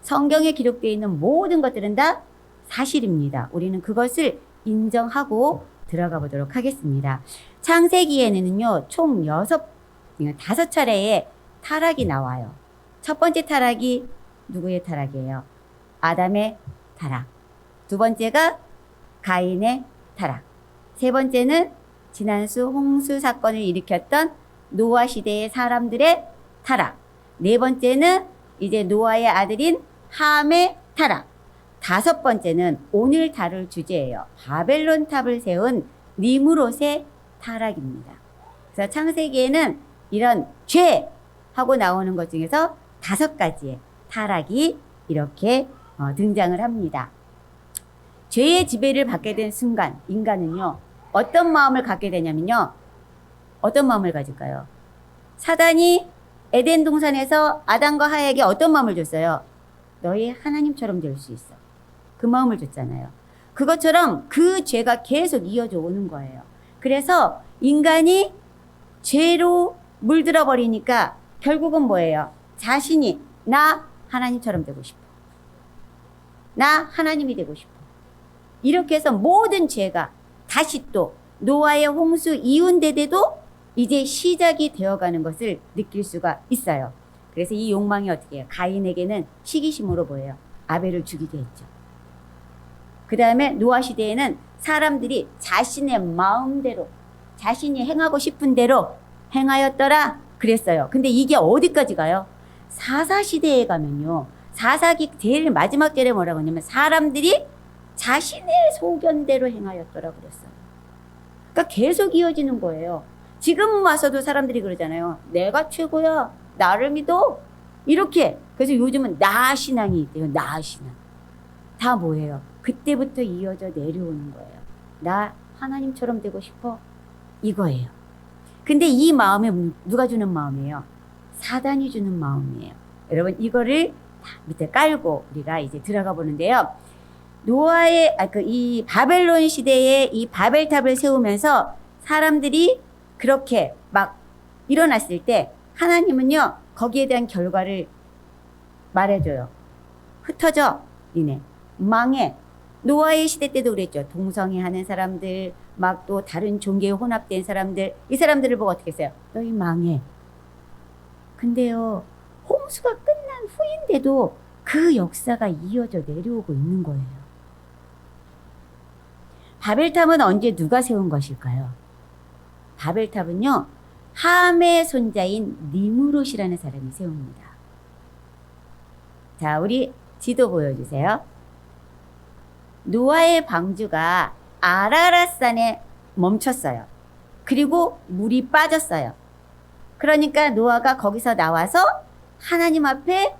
성경에 기록되어 있는 모든 것들은 다 사실입니다. 우리는 그것을 인정하고 들어가 보도록 하겠습니다. 창세기에는요, 총 5차례의 타락이 나와요. 첫 번째 타락이 누구의 타락이에요? 아담의 타락. 두 번째가 가인의 타락. 세 번째는 지난수 홍수 사건을 일으켰던 노아 시대의 사람들의 타락. 네 번째는 이제 노아의 아들인 함의 타락. 다섯 번째는 오늘 다룰 주제예요. 바벨론 탑을 세운 니므롯의 타락입니다. 그래서 창세기에는 이런 죄 하고 나오는 것 중에서 5가지의 타락이 이렇게 등장을 합니다. 죄의 지배를 받게 된 순간 인간은요, 어떤 마음을 갖게 되냐면요, 어떤 마음을 가질까요? 사단이 에덴 동산에서 아담과 하와에게 어떤 마음을 줬어요? 너희 하나님처럼 될 수 있어. 그 마음을 줬잖아요. 그것처럼 그 죄가 계속 이어져 오는 거예요. 그래서 인간이 죄로 물들어 버리니까 결국은 뭐예요? 자신이 나 하나님처럼 되고 싶어. 나 하나님이 되고 싶어. 이렇게 해서 모든 죄가 다시 또 노아의 홍수 이웃대대도 이제 시작이 되어가는 것을 느낄 수가 있어요. 그래서 이 욕망이 어떻게 해요? 가인에게는 시기심으로 보여요. 아벨을 죽이게 했죠. 그 다음에 노아 시대에는 사람들이 자신의 마음대로 자신이 행하고 싶은 대로 행하였더라 그랬어요. 근데 이게 어디까지 가요? 사사시대에 가면요, 사사기 제일 마지막 절에 뭐라고 하냐면 사람들이 자신의 소견대로 행하였더라 그랬어요. 그러니까 계속 이어지는 거예요. 지금 와서도 사람들이 그러잖아요. 내가 최고야. 나를 믿어. 이렇게. 그래서 요즘은 나신앙이 있대요. 나신앙. 다 뭐예요? 그때부터 이어져 내려오는 거예요. 나 하나님처럼 되고 싶어. 이거예요. 근데 이 마음이 누가 주는 마음이에요? 사단이 주는 마음이에요. 여러분, 이거를 다 밑에 깔고 우리가 이제 들어가 보는데요. 노아의, 이 바벨론 시대에 이 바벨탑을 세우면서 사람들이 그렇게 막 일어났을 때 하나님은요, 거기에 대한 결과를 말해줘요. 흩어져, 니네. 망해. 노아의 시대 때도 그랬죠. 동성애 하는 사람들, 막 또 다른 종교에 혼합된 사람들, 이 사람들을 보고 어떻게 했어요? 너희 망해. 근데요, 홍수가 끝난 후인데도 그 역사가 이어져 내려오고 있는 거예요. 바벨탑은 언제 누가 세운 것일까요? 바벨탑은요, 함의 손자인 니므롯이라는 사람이 세웁니다. 자, 우리 지도 보여주세요. 노아의 방주가 아라랏산에 멈췄어요. 그리고 물이 빠졌어요. 그러니까 노아가 거기서 나와서 하나님 앞에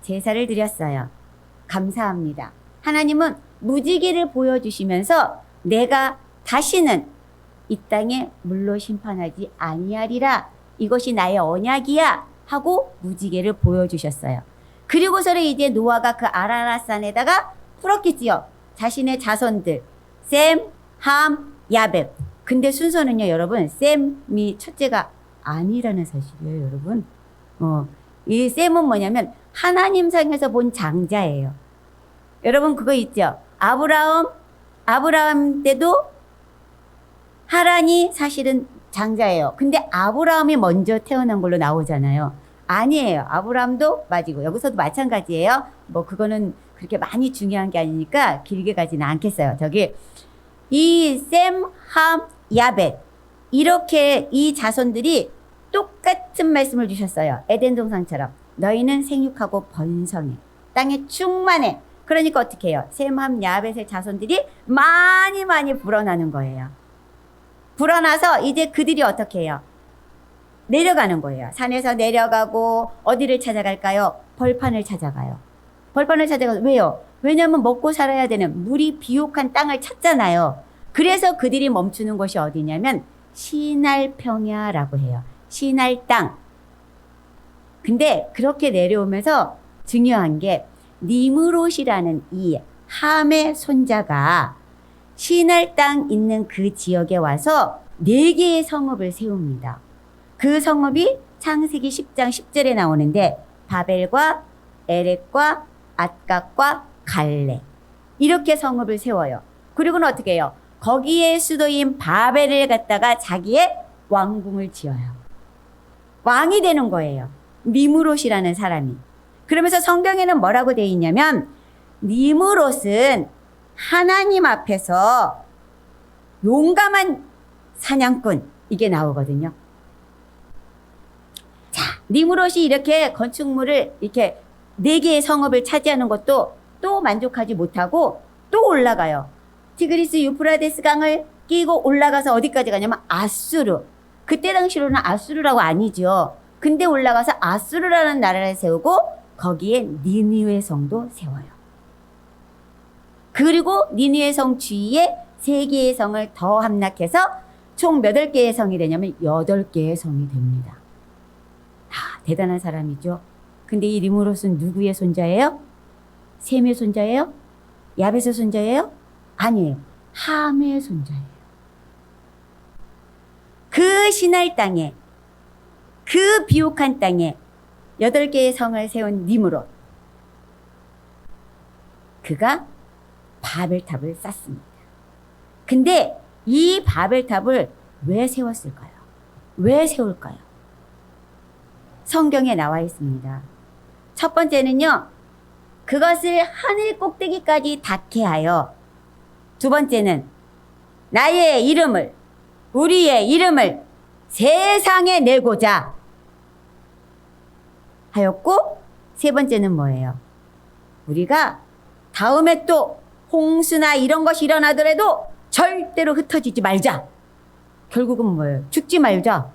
제사를 드렸어요. 감사합니다. 하나님은 무지개를 보여주시면서 내가 다시는 이 땅에 물로 심판하지 아니하리라. 이것이 나의 언약이야. 하고 무지개를 보여주셨어요. 그리고서는 이제 노아가 그 아라랏산에다가 풀었겠지요. 자신의 자손들 셈, 함, 야벳. 근데 순서는요, 여러분, 셈이 첫째가 아니라는 사실이에요, 여러분. 이 셈은 뭐냐면 하나님 상에서 본 장자예요. 여러분 그거 있죠? 아브라함 때도 하란이 사실은 장자예요. 근데 아브라함이 먼저 태어난 걸로 나오잖아요. 아니에요. 아브라함도 맞이고 여기서도 마찬가지예요. 뭐 그거는 그렇게 많이 중요한 게 아니니까 길게 가지는 않겠어요. 저기 이 셈, 함, 야벳 이렇게 이 자손들이 똑같은 말씀을 주셨어요. 에덴 동산처럼 너희는 생육하고 번성해. 땅에 충만해. 그러니까 어떻게 해요? 셈, 함, 야벳의 자손들이 많이 불어나는 거예요. 불어나서 이제 그들이 어떻게 해요? 내려가는 거예요. 산에서 내려가고 어디를 찾아갈까요? 벌판을 찾아가요. 벌판을 찾아가서 왜요? 왜냐하면 먹고 살아야 되는 물이 비옥한 땅을 찾잖아요. 그래서 그들이 멈추는 곳이 어디냐면 시날 평야라고 해요. 시날 땅. 근데 그렇게 내려오면서 중요한 게 니므롯이라는 이 함의 손자가 시날 땅 있는 그 지역에 와서 4개의 성읍을 세웁니다. 그 성읍이 창세기 10장 10절에 나오는데 바벨과 에렉과 앗갓과 갈레 이렇게 성읍을 세워요. 그리고는 어떻게 해요? 거기에 수도인 바벨을 갖다가 자기의 왕궁을 지어요. 왕이 되는 거예요. 니무롯이라는 사람이. 그러면서 성경에는 뭐라고 되어 있냐면 니무롯은 하나님 앞에서 용감한 사냥꾼 이게 나오거든요. 자, 니무롯이 이렇게 건축물을 이렇게 4개의 성읍을 차지하는 것도 또 만족하지 못하고 또 올라가요. 티그리스 유프라데스 강을 끼고 올라가서 어디까지 가냐면 아수르. 그때 당시로는 아수르라고 아니죠. 근데 올라가서 아수르라는 나라를 세우고 거기에 니느웨 성도 세워요. 그리고 니느웨 성 주위에 3개의 성을 더 함락해서 총 몇 개의 성이 되냐면 8개의 성이 됩니다. 대단한 사람이죠. 근데 이 니무롯은 누구의 손자예요? 셈의 손자예요? 야벳의 손자예요? 아니에요. 함의 손자예요. 그 신할 땅에, 그 비옥한 땅에 8개의 성을 세운 니무롯. 그가 바벨탑을 쌓습니다. 근데 이 바벨탑을 왜 세웠을까요? 왜 세울까요? 성경에 나와 있습니다. 첫 번째는요, 그것을 하늘 꼭대기까지 닿게 하여, 두 번째는 나의 이름을, 우리의 이름을 세상에 내고자 하였고, 세 번째는 뭐예요? 우리가 다음에 또 홍수나 이런 것이 일어나더라도 절대로 흩어지지 말자. 결국은 뭐예요? 죽지 말자.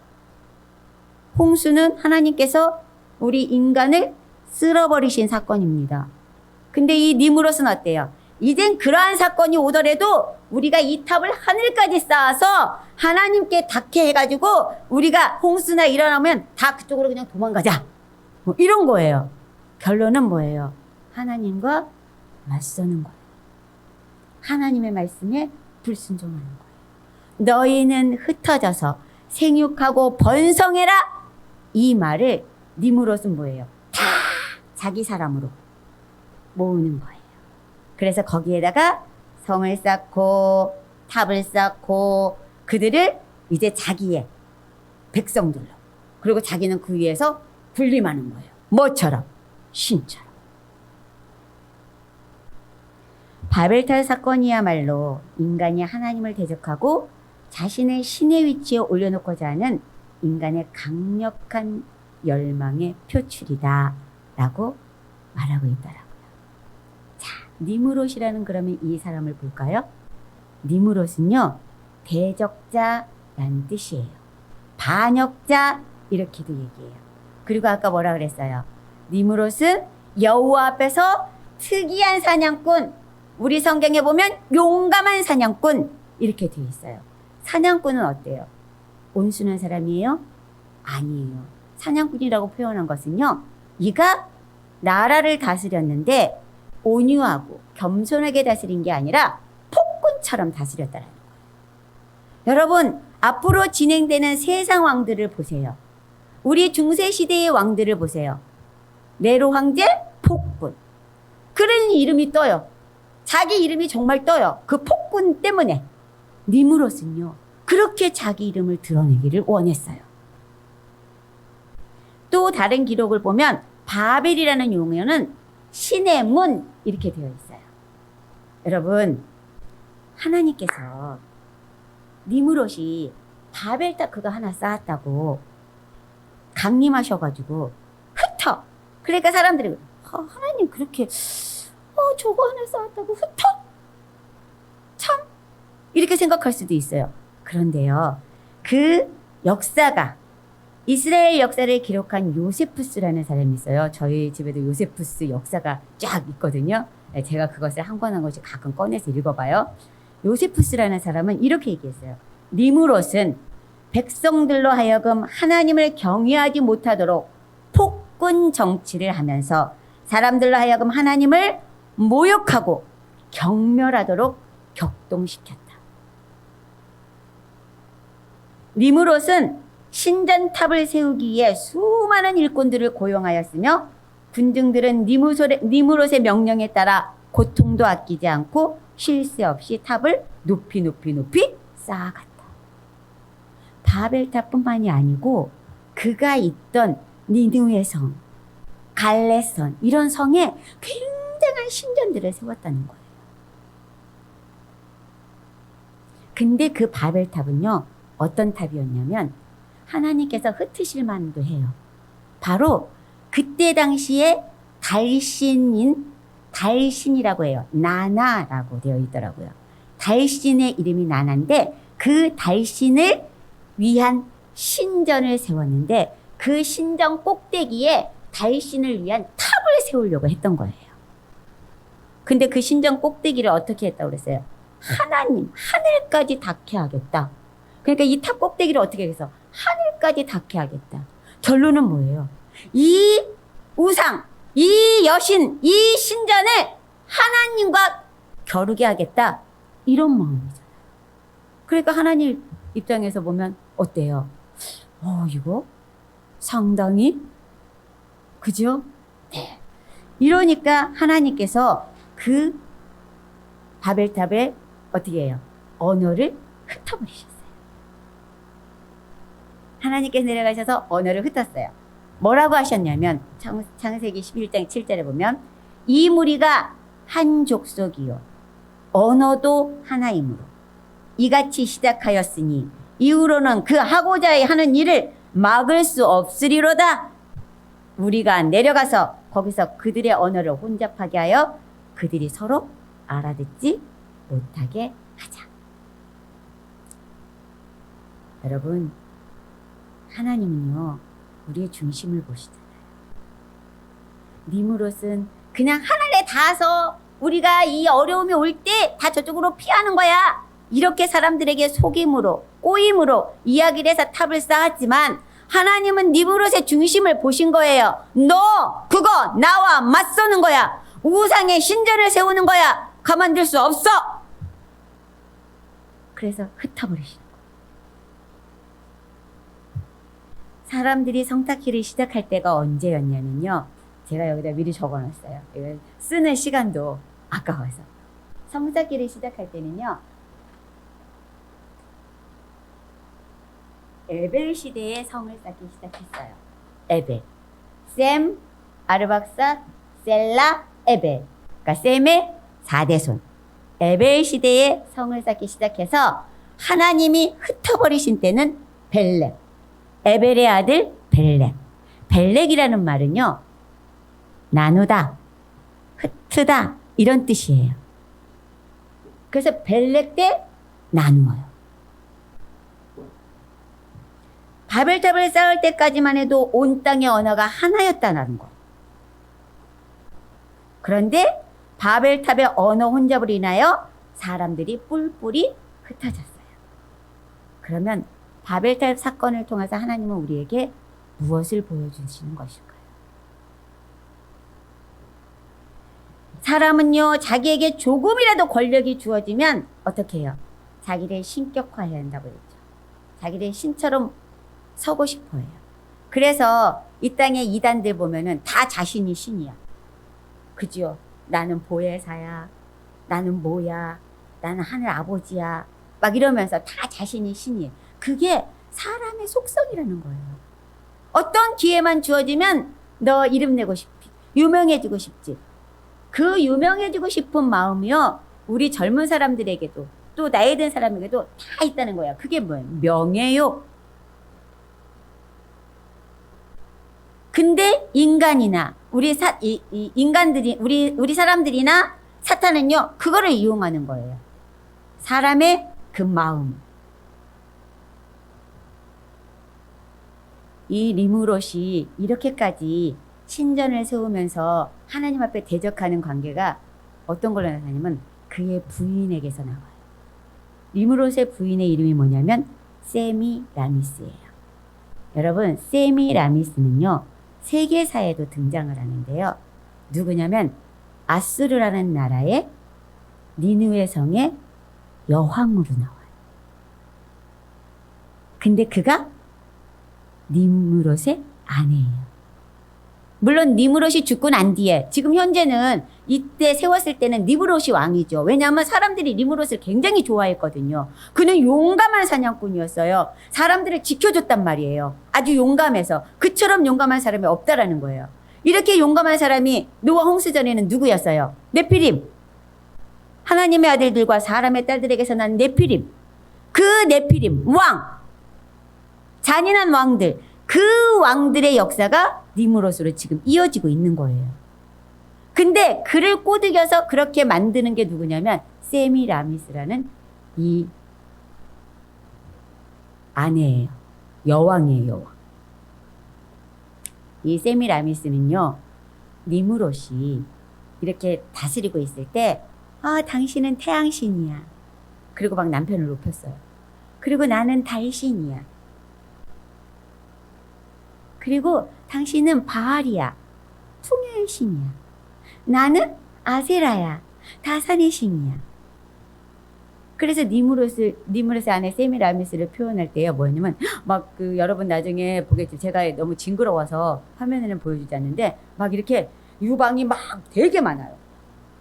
홍수는 하나님께서 우리 인간을 쓸어버리신 사건입니다. 근데 이 니무롯은 어때요? 이젠 그러한 사건이 오더라도 우리가 이 탑을 하늘까지 쌓아서 하나님께 닿게 해가지고 우리가 홍수나 일어나면 다 그쪽으로 그냥 도망가자. 뭐 이런 거예요. 결론은 뭐예요? 하나님과 맞서는 거예요. 하나님의 말씀에 불순종하는 거예요. 너희는 흩어져서 생육하고 번성해라. 이 말을 니무롯은 뭐예요? 다 자기 사람으로 모으는 거예요. 그래서 거기에다가 성을 쌓고 탑을 쌓고 그들을 이제 자기의 백성들로, 그리고 자기는 그 위에서 군림하는 거예요. 뭐처럼? 신처럼. 바벨탑 사건이야말로 인간이 하나님을 대적하고 자신의 신의 위치에 올려놓고자 하는 인간의 강력한 열망의 표출이다 라고 말하고 있더라고요. 자, 니무롯이라는 그러면 이 사람을 볼까요? 니무롯은요, 대적자라는 뜻이에요. 반역자 이렇게도 얘기해요. 그리고 아까 뭐라 그랬어요? 니무롯은 여호와 앞에서 특이한 사냥꾼, 우리 성경에 보면 용감한 사냥꾼 이렇게 되어 있어요. 사냥꾼은 어때요? 온순한 사람이에요? 아니에요. 사냥꾼이라고 표현한 것은요, 이가 나라를 다스렸는데 온유하고 겸손하게 다스린 게 아니라 폭군처럼 다스렸다는 거예요. 여러분, 앞으로 진행되는 세상 왕들을 보세요. 우리 중세시대의 왕들을 보세요. 네로 황제, 폭군. 그러니 이름이 떠요. 자기 이름이 정말 떠요. 그 폭군 때문에. 니무롯은요, 그렇게 자기 이름을 드러내기를 원했어요. 또 다른 기록을 보면 바벨이라는 용어는 신의 문 이렇게 되어 있어요. 여러분, 하나님께서 니무롯이 바벨탑 그거 하나 쌓았다고 강림하셔가지고 흩어. 그러니까 사람들이 하나님 그렇게 저거 하나 쌓았다고 흩어? 참 이렇게 생각할 수도 있어요. 그런데요, 그 역사가 이스라엘 역사를 기록한 요세푸스라는 사람이 있어요. 저희 집에도 요세푸스 역사가 쫙 있거든요. 제가 그것을 한 권 한 권씩 가끔 꺼내서 읽어봐요. 요세푸스라는 사람은 이렇게 얘기했어요. 니무롯은 백성들로 하여금 하나님을 경외하지 못하도록 폭군 정치를 하면서 사람들로 하여금 하나님을 모욕하고 경멸하도록 격동시켰다. 니무롯은 신전탑을 세우기 위해 수많은 일꾼들을 고용하였으며 군중들은 니무롯의 명령에 따라 고통도 아끼지 않고 쉴 새 없이 탑을 높이 쌓아갔다. 바벨탑뿐만이 아니고 그가 있던 니느웨 성, 갈레선 이런 성에 굉장한 신전들을 세웠다는 거예요. 근데 그 바벨탑은요, 어떤 탑이었냐면 하나님께서 흩으실 만도 해요. 바로 그때 당시에 달신이라고 해요. 나나라고 되어 있더라고요. 달신의 이름이 나나인데 그 달신을 위한 신전을 세웠는데 그 신전 꼭대기에 달신을 위한 탑을 세우려고 했던 거예요. 근데 그 신전 꼭대기를 어떻게 했다고 그랬어요? 하늘까지 닿게 하겠다. 그러니까 이 탑 꼭대기를 어떻게 해서 하늘까지 닿게 하겠다. 결론은 뭐예요? 이 우상, 이 여신, 이 신전을 하나님과 겨루게 하겠다. 이런 마음이잖아요. 그러니까 하나님 입장에서 보면 어때요? 이거 상당히 그죠? 네. 이러니까 하나님께서 그 바벨탑에 어떻게 해요? 언어를 흩어버리셨어요. 하나님께서 내려가셔서 언어를 흩었어요. 뭐라고 하셨냐면 창세기 11장 7절에 보면 이 무리가 한 족속이요 언어도 하나이므로 이같이 시작하였으니 이후로는 그 하고자 하는 일을 막을 수 없으리로다. 우리가 내려가서 거기서 그들의 언어를 혼잡하게 하여 그들이 서로 알아듣지 못하게 하자. 여러분, 하나님은요 우리의 중심을 보시잖아요. 니무롯은 그냥 하늘에 닿아서 우리가 이 어려움이 올 때 다 저쪽으로 피하는 거야. 이렇게 사람들에게 속임으로 꼬임으로 이야기를 해서 탑을 쌓았지만 하나님은 니무롯의 중심을 보신 거예요. 너 그거 나와 맞서는 거야. 우상의 신전을 세우는 거야. 가만둘 수 없어. 그래서 흩어버리시는 거예요. 사람들이 성탁기를 시작할 때가 언제였냐면요. 제가 여기다 미리 적어놨어요. 이걸 쓰는 시간도 아까워서. 성탁기를 시작할 때는요. 에벨 시대에 성을 쌓기 시작했어요. 에벨. 셈, 아르박사, 셀라, 에벨. 그러니까 셈의 4대손. 에벨 시대에 성을 쌓기 시작해서 하나님이 흩어버리신 때는 벨렉. 에벨의 아들 벨렉. 벨렉이라는 말은요. 나누다, 흩트다 이런 뜻이에요. 그래서 벨렉 때 나누어요. 바벨탑을 쌓을 때까지만 해도 온 땅의 언어가 하나였다는 거. 그런데 바벨탑의 언어 혼잡으로 인하여 사람들이 뿔뿔이 흩어졌어요. 그러면 바벨탑 사건을 통해서 하나님은 우리에게 무엇을 보여주시는 것일까요? 사람은요, 자기에게 조금이라도 권력이 주어지면 어떻게 해요? 자기를 신격화해야 한다고 했죠. 자기를 신처럼 서고 싶어 해요. 그래서 이 땅의 이단들 보면은 다 자신이 신이야. 그죠? 나는 보혜사야. 나는 뭐야. 나는 하늘 아버지야. 막 이러면서 다 자신이 신이에요. 그게 사람의 속성이라는 거예요. 어떤 기회만 주어지면 너 이름 내고 싶지. 유명해지고 싶지. 그 유명해지고 싶은 마음이요. 우리 젊은 사람들에게도 또 나이 든 사람에게도 다 있다는 거야. 그게 뭐예요? 명예욕. 근데 인간이나 인간들이 우리 사람들이나 사탄은요. 그거를 이용하는 거예요. 사람의 그 마음. 이 니무롯이 이렇게까지 신전을 세우면서 하나님 앞에 대적하는 관계가 어떤 걸로 나타나냐면 그의 부인에게서 나와요. 니무롯의 부인의 이름이 뭐냐면 세미라미스예요. 여러분, 세미라미스는요. 세계사에도 등장을 하는데요. 누구냐면 아수르라는 나라의 니느웨 성의 여왕으로 나와요. 근데 그가 니무롯의 아내예요. 물론 니무롯이 죽고 난 뒤에 지금 현재는 이때 세웠을 때는 니무롯이 왕이죠. 왜냐하면 사람들이 니무롯을 굉장히 좋아했거든요. 그는 용감한 사냥꾼이었어요. 사람들을 지켜줬단 말이에요. 아주 용감해서. 그처럼 용감한 사람이 없다라는 거예요. 이렇게 용감한 사람이 노아 홍수전에는 누구였어요? 네피림. 하나님의 아들들과 사람의 딸들에게서 난 네피림. 그 네피림 왕. 잔인한 왕들. 그 왕들의 역사가 니무롯으로 지금 이어지고 있는 거예요. 근데 그를 꼬드겨서 그렇게 만드는 게 누구냐면 세미라미스라는 이 아내예요. 여왕이에요. 여왕. 이 세미라미스는요. 니무롯이 이렇게 다스리고 있을 때 당신은 태양신이야. 그리고 막 남편을 높였어요. 그리고 나는 달신이야. 그리고 당신은 바알이야. 풍요의 신이야. 나는 아세라야. 다산의 신이야. 그래서 니무롯의 아내 세미라미스를 표현할 때요. 뭐였냐면 막 여러분 나중에 보겠죠. 제가 너무 징그러워서 화면에는 보여주지 않는데 막 이렇게 유방이 막 되게 많아요.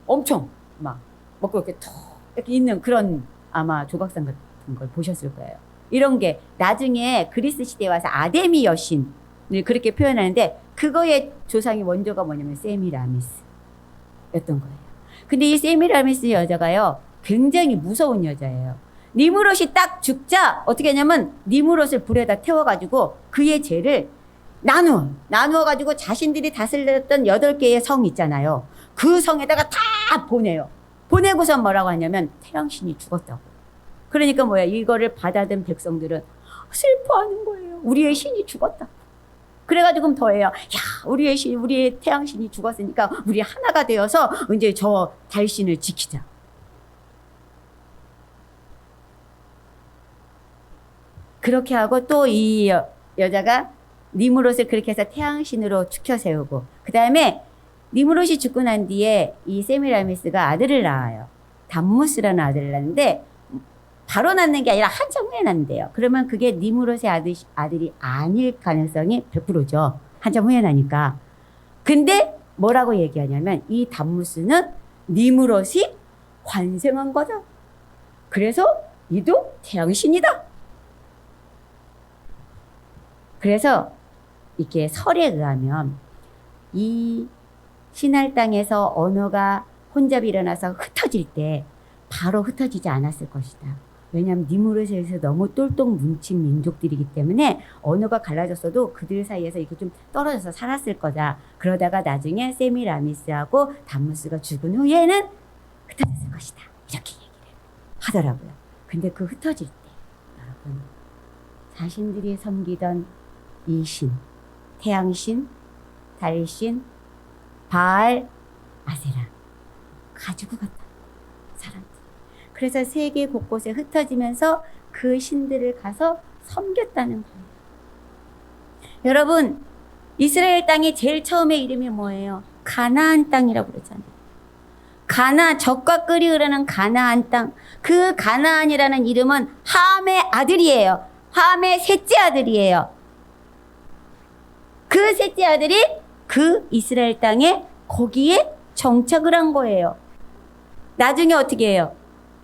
엄청 막 먹고 이렇게 턱 이렇게 있는 그런 아마 조각상 같은 걸 보셨을 거예요. 이런 게 나중에 그리스 시대에 와서 아데미 여신 그렇게 표현하는데 그거의 조상이 원조가 뭐냐면 세미라미스였던 거예요. 근데 이 세미라미스 여자가요 굉장히 무서운 여자예요. 니무롯이 딱 죽자 어떻게 하냐면 니무롯을 불에다 태워가지고 그의 죄를 나누어가지고 자신들이 다스렸던 8개의 성 있잖아요. 그 성에다가 다 보내요. 보내고서 뭐라고 하냐면 태양신이 죽었다고. 그러니까 뭐야 이거를 받아든 백성들은 슬퍼하는 거예요. 우리의 신이 죽었다. 그래가지고 더해요. 야, 우리의 태양신이 죽었으니까 우리 하나가 되어서 이제 저 달신을 지키자. 그렇게 하고 또 이 여자가 니무롯을 그렇게 해서 태양신으로 축혀 세우고 그 다음에 니무롯이 죽고 난 뒤에 이 세미라미스가 아들을 낳아요. 담무스라는 아들을 낳는데 바로 낳는 게 아니라 한참 후에 낳는데요. 그러면 그게 니무롯의 아들이 아닐 가능성이 100%죠. 한참 후에 나니까. 근데 뭐라고 얘기하냐면 이 담무스는 니무롯이 환생한 거다. 그래서 이도 태양신이다. 그래서 이게 설에 의하면 이 신할 땅에서 언어가 혼잡이 일어나서 흩어질 때 바로 흩어지지 않았을 것이다. 왜냐하면 니무롯에서 너무 똘똘 뭉친 민족들이기 때문에 언어가 갈라졌어도 그들 사이에서 이렇게 좀 떨어져서 살았을 거다. 그러다가 나중에 세미라미스하고 담무스가 죽은 후에는 흩어졌을 것이다. 이렇게 얘기를 하더라고요. 근데 그 흩어질 때 여러분 자신들이 섬기던 이 신, 태양신, 달신, 바알, 아세라 가지고 갔다. 사람들. 그래서 세계 곳곳에 흩어지면서 그 신들을 가서 섬겼다는 거예요. 여러분, 이스라엘 땅이 제일 처음에 이름이 뭐예요? 가나안 땅이라고 그러잖아요. 젖과 꿀이 흐르는 가나안 땅. 그 가나안이라는 이름은 함의 아들이에요. 함의 셋째 아들이에요. 그 셋째 아들이 그 이스라엘 땅에 거기에 정착을 한 거예요. 나중에 어떻게 해요?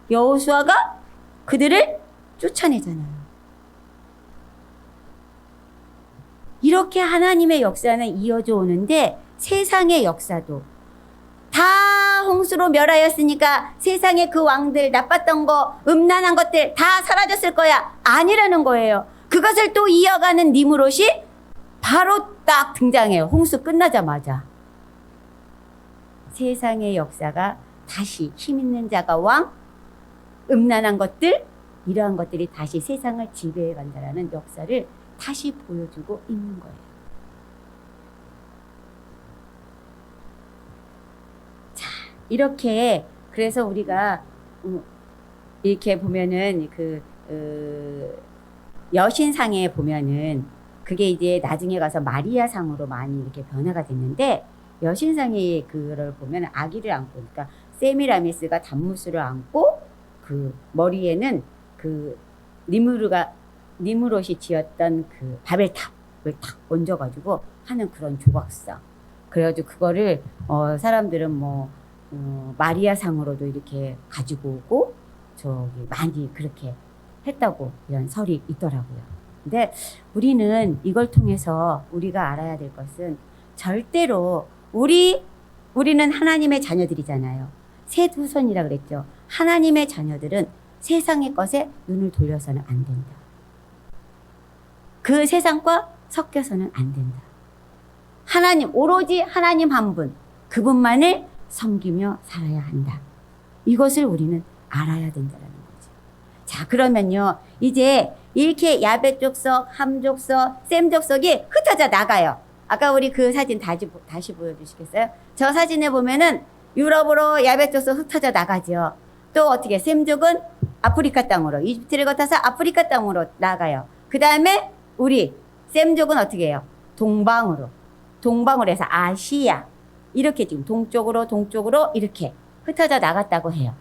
여호수아가 그들을 쫓아내잖아요. 이렇게 하나님의 역사는 이어져 오는데 세상의 역사도 다 홍수로 멸하였으니까 세상의 그 왕들 나빴던 거 음란한 것들 다 사라졌을 거야. 아니라는 거예요. 그것을 또 이어가는 니무롯이 바로 딱 등장해요. 홍수 끝나자마자. 세상의 역사가 다시 힘 있는 자가 왕, 음란한 것들, 이러한 것들이 다시 세상을 지배해 간다라는 역사를 다시 보여주고 있는 거예요. 자, 이렇게 그래서 우리가 이렇게 보면은 여신상에 보면은 그게 이제 나중에 가서 마리아상으로 많이 이렇게 변화가 됐는데 여신상에 그걸 보면 아기를 안고 그러니까 세미라미스가 담무스를 안고 그 머리에는 그 니무롯이 지었던 그 바벨탑을 탁 얹어가지고 하는 그런 조각상 그래가지고 그거를 사람들은 뭐 마리아상으로도 이렇게 가지고 오고 저기 많이 그렇게 했다고 이런 설이 있더라고요. 근데 우리는 이걸 통해서 우리가 알아야 될 것은 절대로 우리는 하나님의 자녀들이잖아요. 새 두 손이라 그랬죠. 하나님의 자녀들은 세상의 것에 눈을 돌려서는 안 된다. 그 세상과 섞여서는 안 된다. 하나님, 오로지 하나님 한 분, 그분만을 섬기며 살아야 한다. 이것을 우리는 알아야 된다는 거죠. 자, 그러면요. 이제 이렇게 야벳 족속, 함 족속, 셈 족속이 흩어져 나가요. 아까 우리 그 사진 다시 보여주시겠어요? 저 사진에 보면은 유럽으로 야벳 족속 흩어져 나가죠. 또 어떻게 셈족은 아프리카 땅으로, 이집트를 거쳐서 아프리카 땅으로 나가요. 그 다음에 우리 셈족은 어떻게 해요? 동방으로 해서 아시아 이렇게 지금 동쪽으로 이렇게 흩어져 나갔다고 해요.